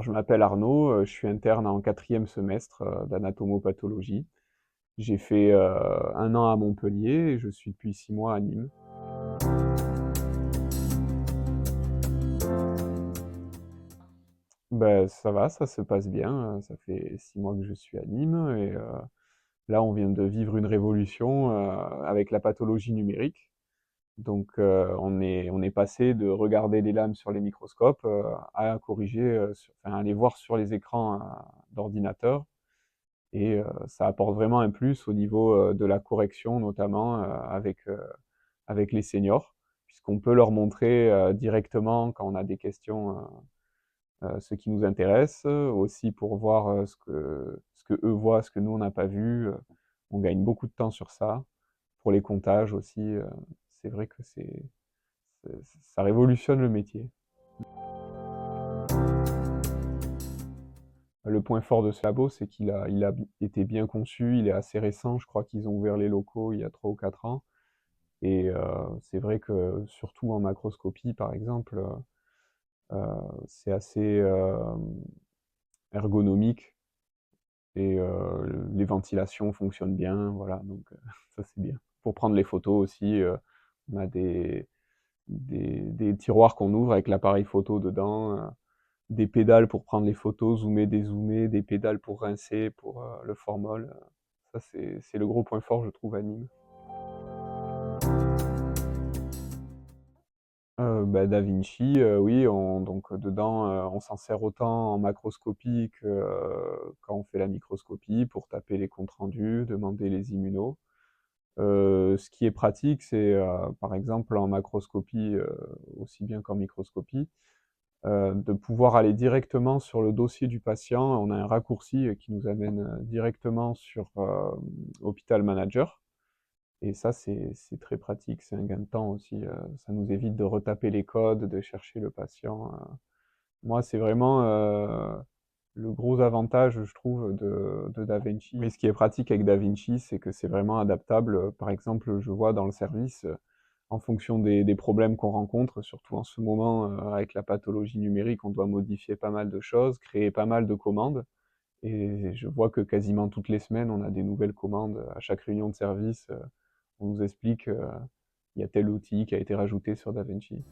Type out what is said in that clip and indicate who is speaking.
Speaker 1: Alors, je m'appelle Arnaud, je suis interne en quatrième semestre d'anatomopathologie. J'ai fait 1 an à Montpellier et je suis depuis 6 mois à Nîmes. Ben, ça va, ça se passe bien. Ça fait 6 mois que je suis à Nîmes et là, on vient de vivre une révolution avec la pathologie numérique. Donc, on est passé de regarder les lames sur les microscopes à corriger, enfin, à les voir sur les écrans d'ordinateur. Et ça apporte vraiment un plus au niveau de la correction, notamment avec les seniors, puisqu'on peut leur montrer directement quand on a des questions ce qui nous intéresse, aussi pour voir ce que eux voient, ce que nous on n'a pas vu. On gagne beaucoup de temps sur ça. Pour les comptages aussi, c'est vrai que ça révolutionne le métier. Le point fort de ce labo, c'est qu'il a été bien conçu, il est assez récent, je crois qu'ils ont ouvert les locaux il y a 3 ou 4 ans. Et c'est vrai que surtout en macroscopie, par exemple, c'est assez ergonomique et les ventilations fonctionnent bien, voilà, donc ça c'est bien. Pour prendre les photos aussi, on a des tiroirs qu'on ouvre avec l'appareil photo dedans, des pédales pour prendre les photos, zoomer, dézoomer, des pédales pour rincer, pour le formol. Ça c'est le gros point fort, je trouve, à Nîmes. Bah, DaVinci, oui, donc dedans, on s'en sert autant en macroscopie que quand on fait la microscopie pour taper les comptes rendus, demander les immunos. Ce qui est pratique, c'est, par exemple, en macroscopie, aussi bien qu'en microscopie, de pouvoir aller directement sur le dossier du patient. On a un raccourci qui nous amène directement sur Hôpital Manager. Et ça, c'est très pratique, c'est un gain de temps aussi. Ça nous évite de retaper les codes, de chercher le patient. Moi, c'est vraiment le gros avantage, je trouve, de DaVinci. Mais ce qui est pratique avec DaVinci, c'est que c'est vraiment adaptable. Par exemple, je vois dans le service, en fonction des problèmes qu'on rencontre, surtout en ce moment, avec la pathologie numérique, on doit modifier pas mal de choses, créer pas mal de commandes. Et je vois que quasiment toutes les semaines, on a des nouvelles commandes. À chaque réunion de service, on nous explique qu'il y a tel outil qui a été rajouté sur DaVinci.